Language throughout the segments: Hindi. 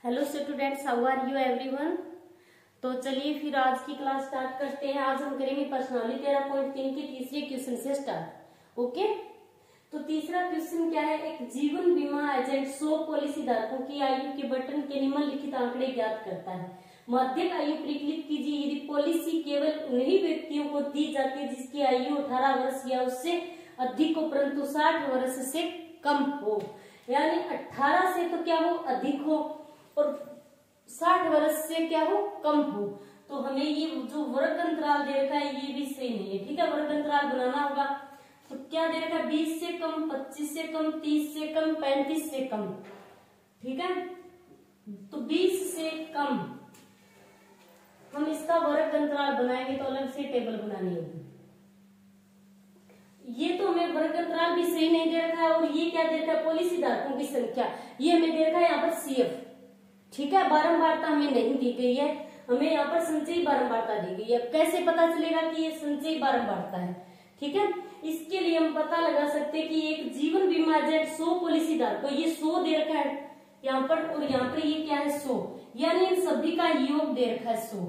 Hello students, how are you everyone. तो चलिए फिर आज की क्लास स्टार्ट करते हैं। आज हम करेंगे प्रश्नावली 13.3 के तीसरे क्वेश्चन से स्टार्ट। ओके, तो तीसरा क्वेश्चन क्या है। एक जीवन बीमा एजेंट 100 पॉलिसी धारकों की आयु के बटन के निम्नलिखित आंकड़े ज्ञात करता है। मध्यक आयु परिकलित कीजिए यदि पॉलिसी केवल उन्हीं व्यक्तियों को दी जाती है जिसकी आयु 18 वर्ष या उससे अधिक हो परंतु 60 वर्ष से कम हो। यानी 18 से तो क्या हो, अधिक हो, और 60 वर्ष से क्या हो, कम हो। तो हमें ये जो वर्ग अंतराल दे रखा है ये भी सही नहीं है। ठीक है, वर्ग अंतराल बनाना होगा। तो क्या दे रखा है, 20 से कम, 25 से कम, 30 से कम, 35 से कम। ठीक है, तो 20 से कम हम इसका वर्ग अंतराल बनाएंगे तो अलग से टेबल बनानी होगी। ये तो हमें वर्ग अंतराल भी सही नहीं दे रखा है। और ये क्या दे रखा है, पॉलिसी धारकों की संख्या, ये हमें दे रखा है यहाँ पर CF। ठीक है, बारंबारता हमें नहीं दी गई है, हमें यहाँ पर संचयी बारंबारता दी गई है। अब कैसे पता चलेगा कि ये संचयी बारंबारता है। ठीक है, इसके लिए हम पता लगा सकते हैं कि एक जीवन बीमा एजेंट 100 पॉलिसी धारकों, ये 100 दे रखा है यहाँ पर, और यहाँ पर ये क्या है 100, यानी इन सभी का योग दे रखा है 100।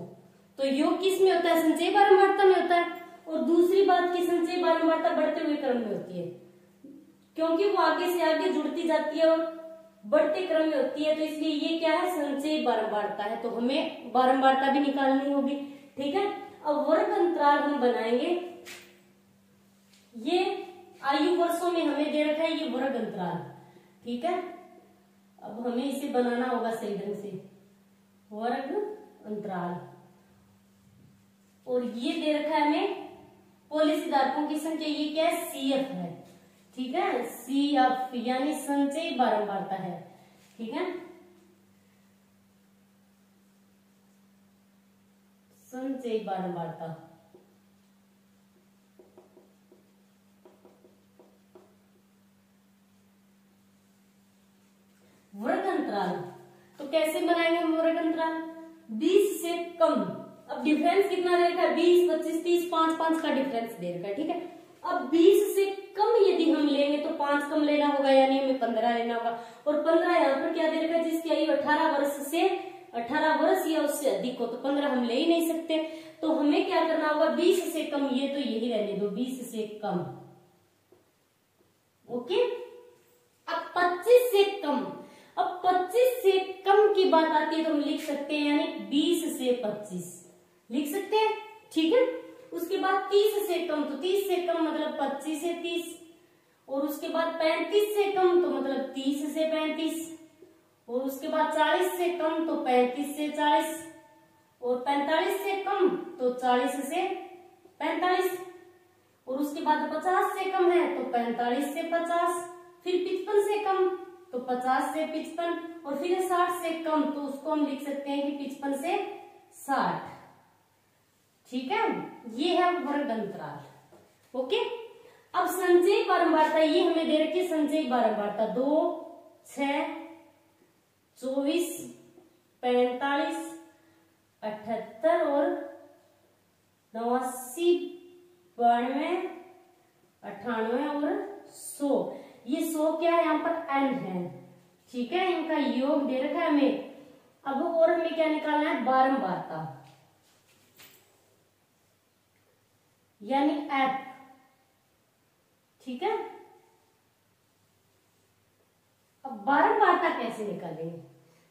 तो योग किस में होता है, संचयी बारंबारता में होता है। और दूसरी बात की संचयी बारंबारता बढ़ते हुए क्रम में होती है, क्योंकि वो आगे से आगे जुड़ती जाती है और बढ़ते क्रम में होती है। तो इसलिए ये क्या है, संचयी बारंबारता है। तो हमें बारंबारता भी निकालनी होगी। ठीक है, अब वर्ग अंतराल हम बनाएंगे। ये आयु वर्षों में हमें दे रखा है ये वर्ग अंतराल। ठीक है, अब हमें इसे बनाना होगा सही ढंग से, वर्ग अंतराल। और ये दे रखा है हमें पॉलिसी धारकों की संख्या, ये क्या है, CF है। ठीक है, CF यानी संचयी बारंबारता है। ठीक है, संचयी बारंबारता। वर्ग अंतराल तो कैसे बनाएंगे हम वर्ग अंतराल, 20 से कम। अब डिफरेंस कितना दे रखा है, 20, 25, 30, 5 का डिफरेंस दे रखा है। ठीक है, अब 20 से कम यदि हम लेंगे तो 5 कम लेना होगा, यानी हमें 15 लेना होगा। और 15 यहाँ पर क्या दे रखा है, जिसकी आयु 18 वर्ष या उससे अधिक हो। तो 15 हम ले ही नहीं सकते, तो हमें क्या करना होगा, 20 से कम, ये तो यही रहने दो, 20 से कम। ओके, अब 25 से कम। अब 25 से कम की बात आती है तो हम लिख सकते हैं, यानी 20 से 25 लिख सकते हैं। ठीक है, उसके बाद 30 से कम, तो 30 से कम मतलब 25 से 30। और उसके बाद 35 से कम तो मतलब 30 से 35। और उसके बाद 40 से कम तो 35 से 40। और 45 से कम तो 40 से 45। और उसके बाद 50 से कम है तो 45 से 50। फिर 55 से कम तो 50 से 55। और फिर 60 से कम तो उसको हम लिख सकते हैं कि 55 से 60। ठीक है, ये है वर्ग अंतराल। ओके, अब संचयी बारंबारता ये हमें दे रखी है, संचयी बारंबारता 2, 6, 24, 45, 78 और 89, 92, 98 और 100। ये 100 क्या है, यहाँ पर N है। ठीक है, इनका योग दे रखा है हमें। अब और हमें क्या निकालना है, बारंबारता यानी F। ठीक है, अब बारंबारता कैसे निकालेंगे,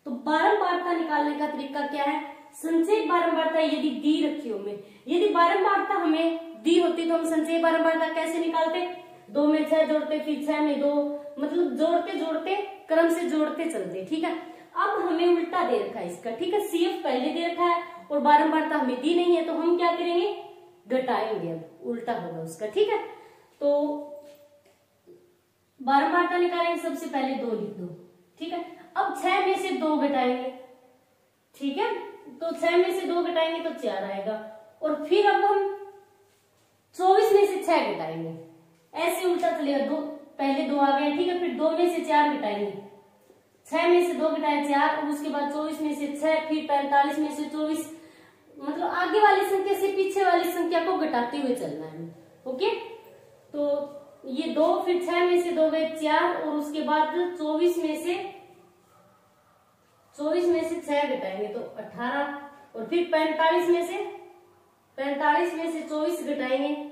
तो बारंबारता निकालने का तरीका क्या है, संचयी बारंबारता यदि दी रखी हो हमें, यदि बारंबारता हमें दी होती तो हम संचयी बारंबारता कैसे निकालते, 2 में 6 जोड़ते, फिर 6 में 2, मतलब जोड़ते जोड़ते क्रम से जोड़ते चलते। ठीक है, अब हमें उल्टा दे रखा है इसका। ठीक है, CF पहले दे रखा है और बारंबारता हमें दी नहीं है, तो हम क्या करेंगे, घटाएंगे, अब उल्टा होगा उसका। ठीक है, तो बारंबारता निकालेंगे, सबसे पहले 2 लिख दो। ठीक है, अब 6 में से 2 घटाएंगे। ठीक है, तो 6 में से 2 घटाएंगे तो 4 आएगा। और फिर अब हम 24 में से 6 घटाएंगे, ऐसे उल्टा चलेगा। 2 पहले 2 आ गए। ठीक है, फिर 2 में से 4 घटाएंगे, 6 में से 2 घटाए 4, और उसके बाद 24 में से 6, फिर 45 में से 24, मतलब आगे वाली संख्या से पीछे वाली संख्या को घटाते हुए चलना है। ओके, तो ये 2, फिर 6 में से 2 गए 4, और उसके बाद 24 में से 24 में से 6 घटाएंगे तो 18, और फिर 45 में से 24 घटाएंगे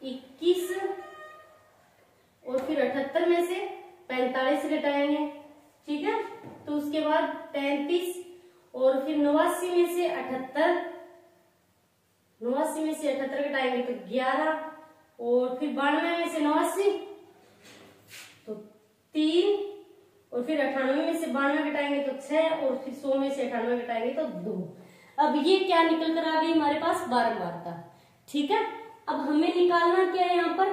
21, और फिर 78 में से 45 घटाएंगे, ठीक है। तो उसके बाद 33, और फिर 89 में से 78 घटाएंगे तो 11, और फिर 92 में से 89 तो 3, और फिर 98 में से 92 घटाएंगे तो 6, और फिर 100 में से 98 घटाएंगे तो 2। अब ये क्या निकल कर आ गई हमारे पास? बारंबारता, ठीक है। अब हमें निकालना क्या है? यहाँ पर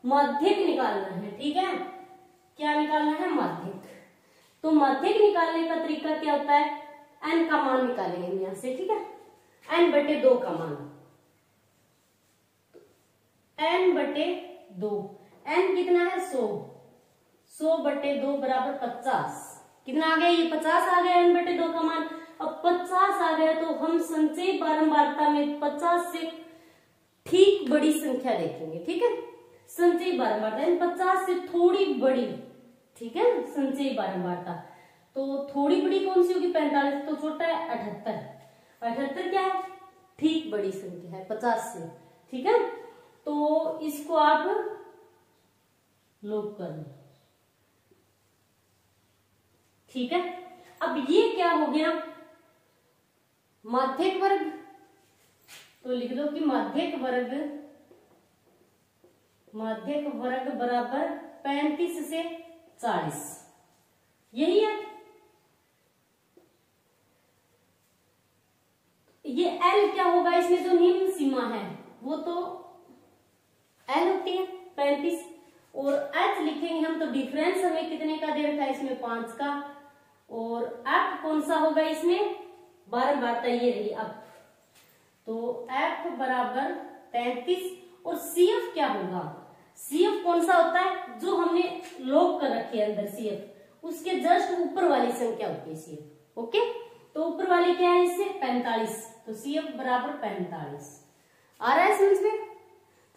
माध्यक निकालना है, ठीक है। क्या निकालना है? माध्यक। तो माध्यक निकालने का तरीका क्या होता है? n का मान निकालेंगे हम यहां से, ठीक है। n/2 का मान, n/2, n कितना है? 100, 100/2 बराबर 50। कितना आ गया? ये 50 आ गया n/2 का मान। अब 50 आ गया तो हम संचयी बारंबारता में 50 से ठीक बड़ी संख्या देखेंगे, ठीक है। संचयी बारंबारता 50 से थोड़ी बड़ी, ठीक है, संचयी बारंबारता। तो थोड़ी बड़ी कौन सी होगी? 45, तो छोटा है 78। 78 क्या है? ठीक बड़ी संख्या है 50 से, ठीक है। तो इसको आप लोग कर लो, ठीक है। अब ये क्या हो गया? माध्यक वर्ग, तो लिख दो कि माध्यक वर्ग बराबर 35 से 40, यही है। ये L क्या होगा? इसमें जो निम्न सीमा है वो तो L होती है 35, और H लिखेंगे हम तो डिफरेंस हमें कितने का दे रखा है इसमें? 5 का, और F कौन सा होगा इसमें? बारंबारता ये रही अब, तो F बराबर 35, और CF क्या होगा? CF कौन सा होता है? जो हमने लॉग कर रखी है अंदर CF, उसके जस्ट ऊपर वाली संख्या होती है CF, ओके। तो ऊपर वाली क्या है इससे? 45, तो CF बराबर 45 आ रहा है समझ में?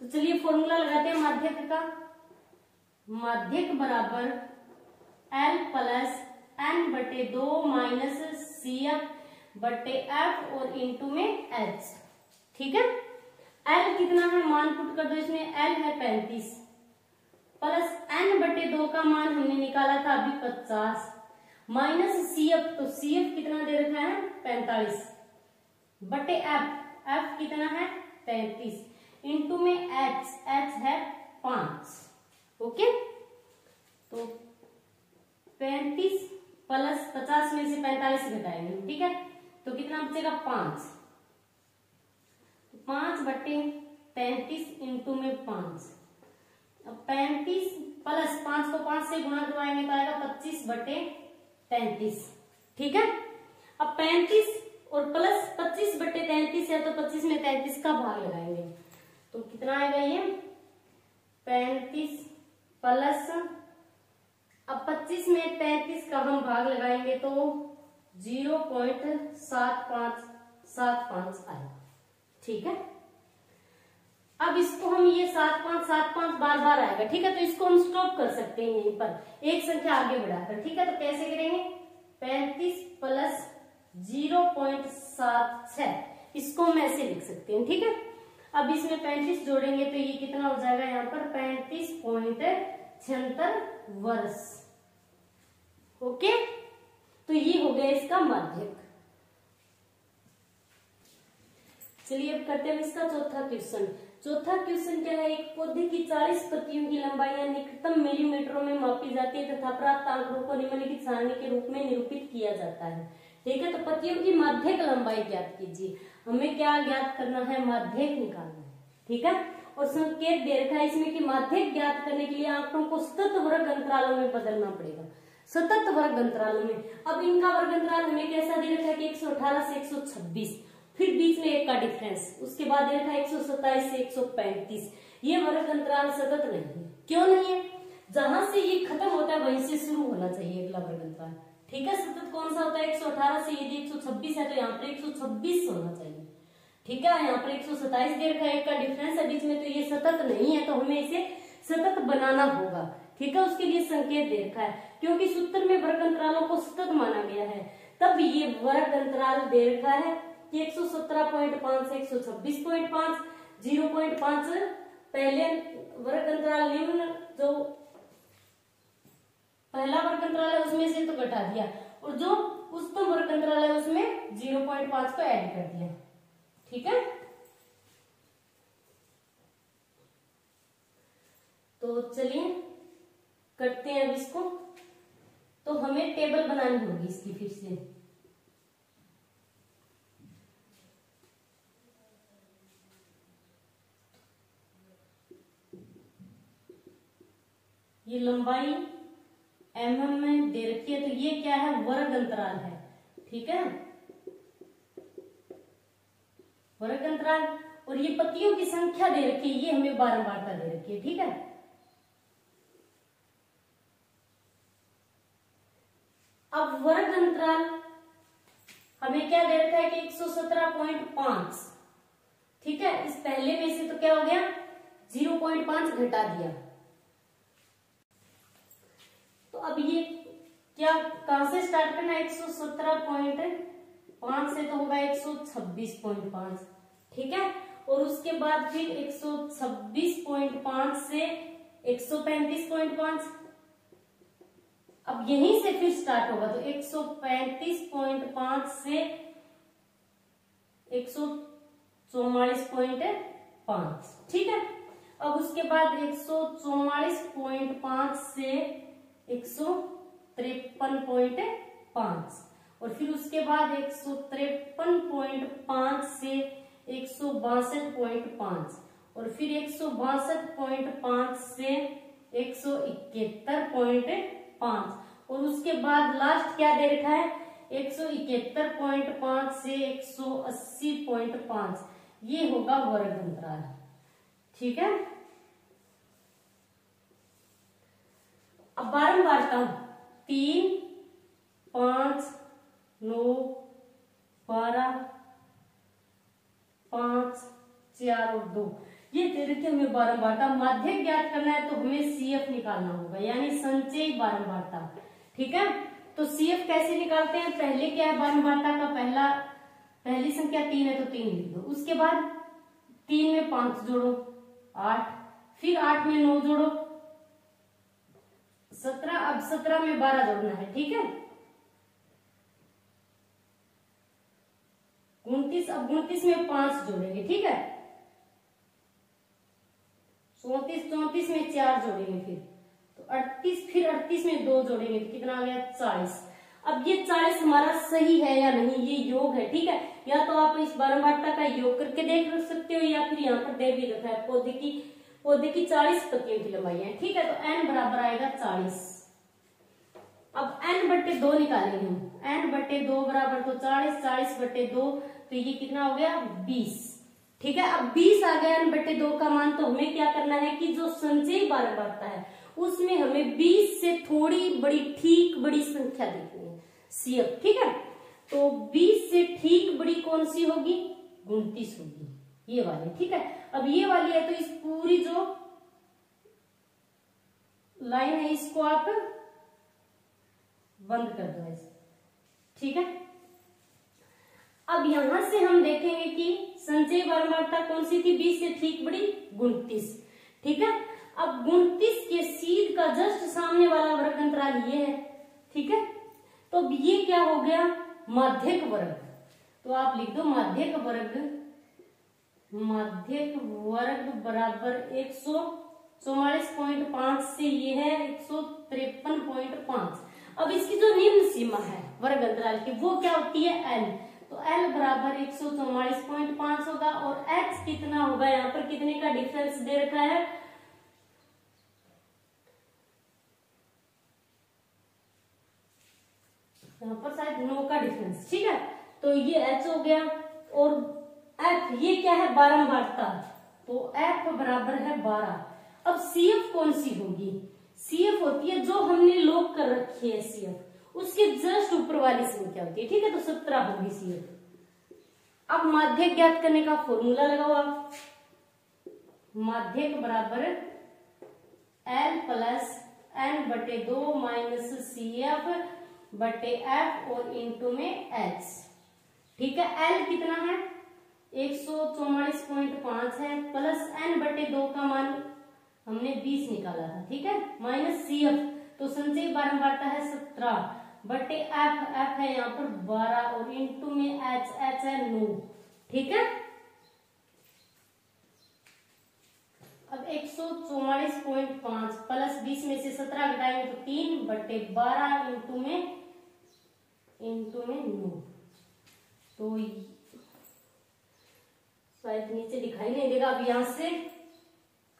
तो चलिए फॉर्मूला लगाते हैं माध्यक का। माध्यक बराबर L plus n/2 minus CF/F और इंटू में H, ठीक है। L कितना है? मान पुट कर दो इसमें, L है 35 प्लस n/2 का मान हमने निकाला था अभी 50 माइनस CF, तो CF कितना दे रखा है? 45 बटे F कितना है? 35 इंटू में H है 5, ओके। तो 35 प्लस 50 में से 45 घटाएंगे, ठीक है। तो कितना बचेगा? 5, 5/35 इंटू में 5। अब 35 प्लस 5 को 5 से गुणा करवाएंगे तो आएगा 25/33, ठीक है। अब 35 और प्लस 25/33 है तो 25 में 33 का भाग लगाएंगे तो कितना आएगा? ये 35 प्लस, अब 25 में 33 का हम भाग लगाएंगे तो 0.7575 आएगा, ठीक है। अब इसको हम ये 7575 बार बार आएगा, ठीक है। तो इसको हम स्टॉप कर सकते हैं यहीं पर, एक संख्या आगे बढ़ाकर, ठीक है। तो कैसे करेंगे? 35 प्लस 0.76, इसको हम ऐसे लिख सकते हैं, ठीक है। अब इसमें 35 जोड़ेंगे तो ये कितना हो जाएगा? यहाँ पर 35.76 वर्ष, ओके। तो ये हो गया इसका माध्यक। चलिए अब करते हैं इसका चौथा क्वेश्चन। चौथा क्वेश्चन क्या है? एक पौधे की 40 पत्तियों की लंबाई निकटतम मिलीमीटरों में मापी जाती है तथा प्राप्त आंकड़ों को निम्नलिखित सारणी के रूप में निरूपित किया जाता है, ठीक है। तो पत्तियों की माध्यक लंबाई ज्ञात कीजिए। हमें क्या ज्ञात करना है? माध्यक निकालना है, ठीक है। और संकेत दे रखा है इसमें कि माध्यक ज्ञात करने के लिए आंकड़ों को सतत वर्ग अंतरालों में बदलना पड़ेगा, सतत वर्ग अंतरालों में। अब इनका वर्ग अंतराल हमें कैसा दे रखा है कि 118 से 126, फिर बीच में एक का डिफरेंस, उसके बाद दे रखा है 127 से 135। ये वर्ग अंतराल सतत नहीं है। क्यों नहीं है? जहां से ये खत्म होता है वहीं से शुरू होना चाहिए अगला वर्ग अंतराल, ठीक है। सतत कौन सा होता है? 118 से, यदि 126 है तो यहाँ पर 126 होना चाहिए, ठीक है। यहाँ पर 127 दे रखा है, एक का डिफरेंस है बीच में, तो ये सतत नहीं है, तो हमें इसे सतत बनाना होगा, ठीक है। उसके लिए संकेत दे रखा है, क्योंकि सूत्र में वर्ग अंतरालों को सतत माना गया है। तब ये वर्ग अंतराल दे रखा है कि 117.5 से 126.5, 0.5 पहले वर्ग अंतराल निम्न जो पहला वर्ग अंतराल है उसमें से तो घटा दिया, और जो उच्चतम वर्ग अंतराल है उसमें 0.5 को ऐड कर दिया। ठीक है, तो चलिए करते हैं अब इसको। तो हमें टेबल बनानी होगी इसकी फिर से। ये लंबाई mm में दे रखी है, तो ये क्या है, वर्ग अंतराल है। ठीक है, वर्ग अंतराल, और ये पत्तियों की संख्या दे रखी है, ये हमें बारंबारता दे रखी है। ठीक है, अब वर्ग अंतराल हमें क्या दे रखा है कि 117.5। ठीक है, इस पहले में से तो क्या हो गया, 0.5 घटा दिया। तो अब ये क्या, कहां से स्टार्ट करना है, 117.5 से तो होगा 126.5। ठीक है, और उसके बाद फिर 126.5 से 135.5। अब यहीं से फिर स्टार्ट होगा, तो 135.5 से 144.5। ठीक है, अब उसके बाद 144.5 से 153.5, और फिर उसके बाद 153.5 से 162.5, और फिर 162.5 से 171.5, और उसके बाद लास्ट क्या दे रखा है, 171.5 से 180.5। ये होगा वर्ग अंतराल। ठीक है, अब बारंबारता 3, 5, 9, 12, 5, 4 और 2, ये दे रखे हमें बारंबारता। माध्यक ज्ञात करना है तो हमें CF निकालना होगा, यानी संचयी बारंबारता। ठीक है, तो CF कैसे निकालते हैं, पहले क्या है बारंबारता का, पहली संख्या 3 है तो 3 लिख दो, उसके बाद 3 में 5 जोड़ो 8, फिर 8 में 9 जोड़ो 17, अब 17 में 12 जोड़ना है। ठीक है, 29, अब 29 में 5 जोड़ेंगे। ठीक है, 34, 34 में 4 जोड़ेंगे, फिर तो 38, फिर 38 में 2 जोड़ेंगे, तो कितना आ गया 40। अब ये 40 हमारा सही है या नहीं, ये योग है। ठीक है, या तो आप इस बारंबारता का योग करके देख सकते हो, या फिर यहाँ पर दे भी रखा है पौधे की 40 पत्तियों की लंबाई है। ठीक है, तो n बराबर आएगा 40। अब n/2 निकालेंगे हम, n/2 बराबर तो 40, 40/2 तो ये कितना हो गया 20। ठीक है, अब 20 आ गया n/2 का मान, तो हमें क्या करना है कि जो संचयी बारंबारता है उसमें हमें 20 से थोड़ी बड़ी, ठीक बड़ी संख्या देखनी है, CF। ठीक है, तो 20 से ठीक बड़ी कौन सी होगी, 29 होगी, ये वाली। ठीक है, अब ये वाली है, तो इस पूरी जो लाइन है इसको आप बंद कर दो ऐसे। ठीक है, अब यहां से हम देखेंगे कि संचयी बारंबारता कौन सी थी, 20 से ठीक बड़ी 29। ठीक है, अब 29 के सीध का जस्ट सामने वाला वर्ग अंतराल ये है। ठीक है, तो अब ये क्या हो गया, माध्यक वर्ग। तो आप लिख दो माध्यक वर्ग बराबर 144.5 से ये है 153.5। अब इसकी जो निम्न सीमा है वर्ग अंतराल की वो क्या होती है, L। तो L बराबर 144.5 होगा, और H कितना होगा, यहाँ पर कितने का डिफरेंस दे रखा है, यहाँ पर शायद 9 का डिफरेंस। ठीक है, तो ये H हो गया, और F ये क्या है बारंबारता, तो F बराबर है 12। अब CF कौन सी होगी, CF होती है जो हमने लॉग कर रखी है, CF उसके जस्ट ऊपर वाली संख्या होती है। ठीक है, तो 17 होगी CF। अब माध्यक ज्ञात करने का फॉर्मूला लगाओ आप, माध्यक बराबर L + n/2 - CF बटे एफ और इंटू में एच। ठीक है, एल कितना है 144.5 है, प्लस एन बटे 2 का मान हमने 20 निकाला था। ठीक है, माइनस सी एफ, तो संचयी बारंबारता है 17 बटे एफ, एफ है यहाँ पर 12 और इंटू में एच, एच है 9। ठीक है, अब 144.5 प्लस 20 में से 17 घटाएंगे तो 3 बटे 12 इंटू में 9। तो शायद नीचे दिखाई नहीं देगा, अब यहां से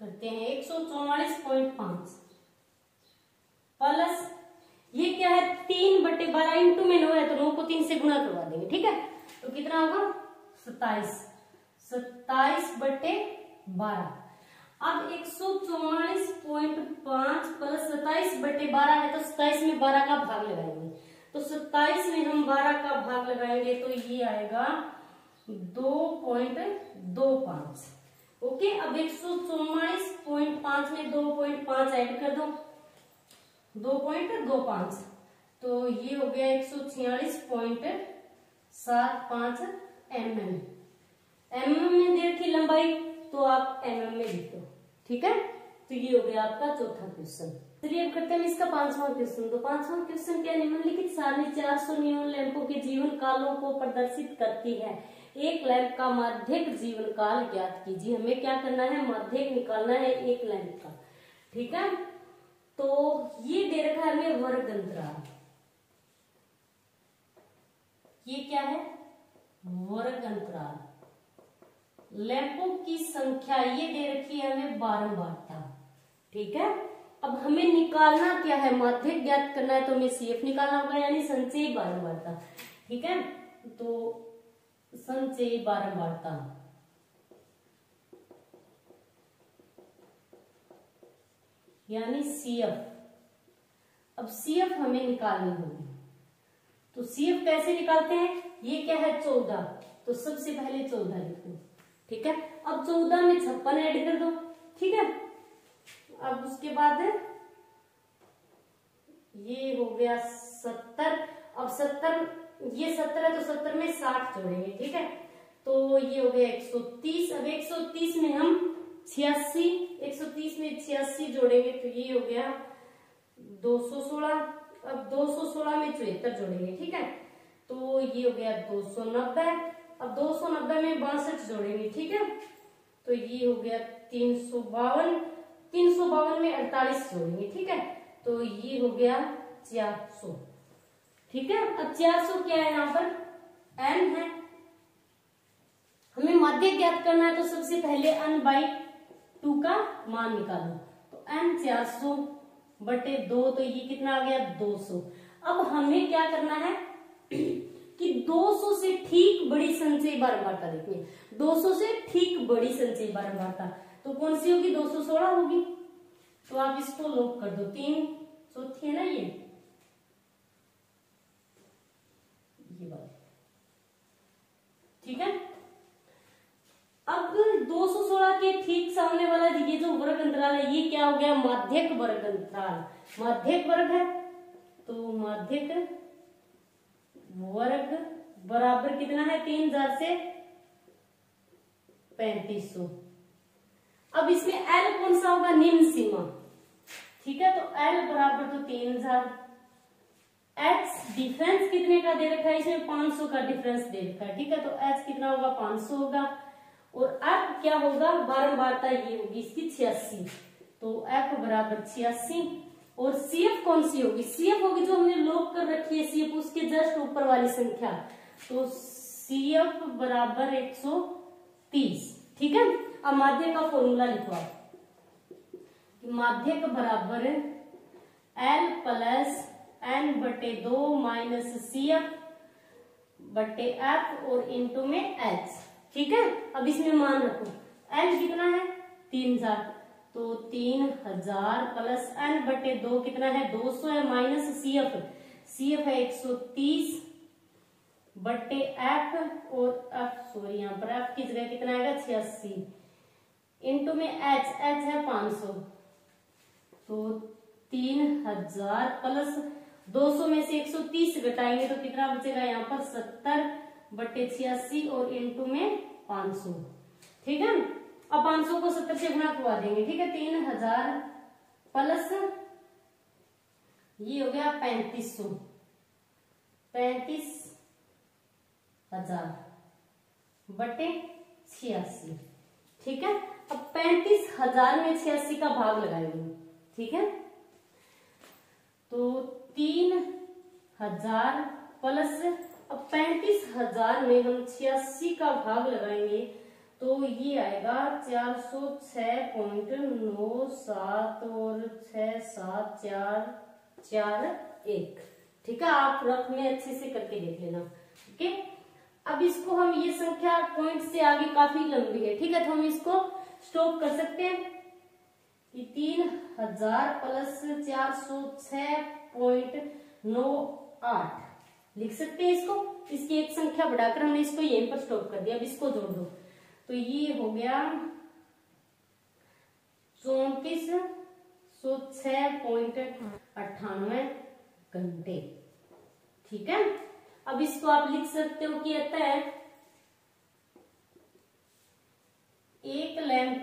करते हैं 144.5 प्लस ये क्या है 3 बटे 12 इंटू में 9 है, तो 9 को 3 से गुणा करवा देंगे। ठीक है, तो कितना होगा 27 बटे 12। अब 144.5 प्लस 27 बटे 12 है, तो 27 में 12 का भाग लगाएंगे, तो 27 में हम 12 का भाग लगाएंगे तो ये आएगा 2.25। ओके, अब 144.5 में 2.5 ऐड कर दो, 2.25, तो ये हो गया 146.75 mm। mm में दे रखी लंबाई, तो आप mm में लिख दो। ठीक है, तो ये हो गया आपका चौथा क्वेश्चन। चलिए अब करते हैं इसका 5वां क्वेश्चन। तो 5वां क्वेश्चन क्या, निम्नलिखित सारणी 400 नियॉन लैंपों के जीवन कालों को प्रदर्शित करती है। एक लैंप का माध्यक जीवन काल ज्ञात कीजिए। हमें क्या करना है, माध्यक निकालना है एक लैंप का। ठीक है, तो ये दे रखा है हमें वर्ग अंतराल, ये क्या है वर्ग अंतराल। लैंपों की संख्या ये दे रखी है हमें बारंबारता। ठीक है, अब हमें निकालना क्या है, माध्यक ज्ञात करना है, तो हमें सीएफ निकालना होगा, यानी संचयी बारंबारता। ठीक है, तो संचयी बारंबारता यानी सीएफ। अब सीएफ हमें निकालनी होगी, तो सीएफ कैसे निकालते हैं, ये क्या है 14, तो सबसे पहले 14 लिखो। ठीक है, अब 14 में 56 ऐड कर दो। ठीक है, अब उसके बाद ये हो गया 70, अब 70, ये 70 है तो 70 में 60 जोड़ेंगे। ठीक है, तो ये हो गया 130। अब 130 में हम 86, 130 में 86 जोड़ेंगे तो ये हो गया 216। अब 216 में 74 जोड़ेंगे। ठीक है, तो ये हो गया 290। अब 290 में 62 जोड़ेंगे। ठीक है, तो ये हो गया 352, 352 में 48 जोड़ेंगे। ठीक है, तो ये हो गया 400। ठीक है, अब 400 क्या है यहाँ पर n है, हमें माध्यक ज्ञात करना है, तो सबसे पहले n/2 का मान निकालो, तो n 400 बटे 2, तो ये कितना आ गया 200। अब हमें क्या करना है कि 200 से ठीक बड़ी संचयी बारंबारता देखनी है, 200 से ठीक बड़ी संचयी बारंबारता तो कौन सी होगी, 216 होगी। तो आप इसको लॉक कर दो, 3 चौथी है ना ये बात। ठीक है, अब 216 के ठीक सामने वाला ये जो वर्ग अंतराल है, ये क्या हो गया माध्यक वर्ग अंतराल। माध्यक वर्ग है, तो माध्यक वर्ग बराबर कितना है 3000 से 3500। अब इसमें L कौन सा होगा, निम्न सीमा। ठीक है, तो L बराबर तो 3000। H डिफरेंस कितने का दे रखा है, इसमें 500 का डिफरेंस दे रखा है। ठीक है, तो H कितना होगा 500 होगा, और F क्या होगा, बारंबारता ये होगी इसकी 86, तो F बराबर 86। और CF कौन सी होगी, CF होगी जो हमने लॉक कर रखी है, CF उसके जस्ट ऊपर वाली संख्या, तो CF बराबर 130। ठीक है, अब माध्यक का फॉर्मूला लिखो आप, माध्यक बराबर L प्लस n बटे 2 माइनस CF बटे F और इंटू में H। ठीक है, अब इसमें मान रखो, L कितना है 3000, तो 3000 प्लस n बटे 2 कितना है 200 है, माइनस CF है 130 बटे F और F सॉरी यहाँ पर F की जगह कितना आएगा 86 इंटू में H है 500, तो 3000 प्लस 200 में से 130 घटाएंगे तो कितना बचेगा यहाँ पर 70/86 और इंटू में 500। ठीक है, अब 500 को 70 से गुणा करवा देंगे। ठीक है, 3000 प्लस ये हो गया 3500, 35,000/86। ठीक है, अब 35,000 में 86 का भाग लगाएंगे। ठीक है, तो 3000 प्लस, अब 35,000 में हम 86 का भाग लगाएंगे तो ये आएगा 406.97 और 67441। ठीक है, आप रफ में अच्छे से करके देख लेना। ठीक है, अब इसको हम, ये संख्या पॉइंट से आगे काफी लंबी है। ठीक है, तो हम इसको स्टॉप कर सकते हैं। ये 3000 प्लस 406.98 लिख सकते हैं इसको। इसकी एक संख्या बढ़ाकर हमने इसको यहीं पर स्टॉप कर दिया। अब इसको जोड़ दो तो ये हो गया 3406.98 घंटे। ठीक है, अब इसको आप लिख सकते हो कि आता है एक लैंप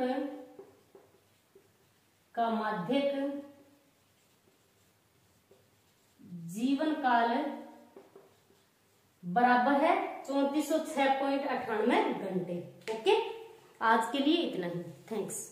का माध्यक जीवन काल बराबर है 3406.98 घंटे। ओके, आज के लिए इतना ही। थैंक्स।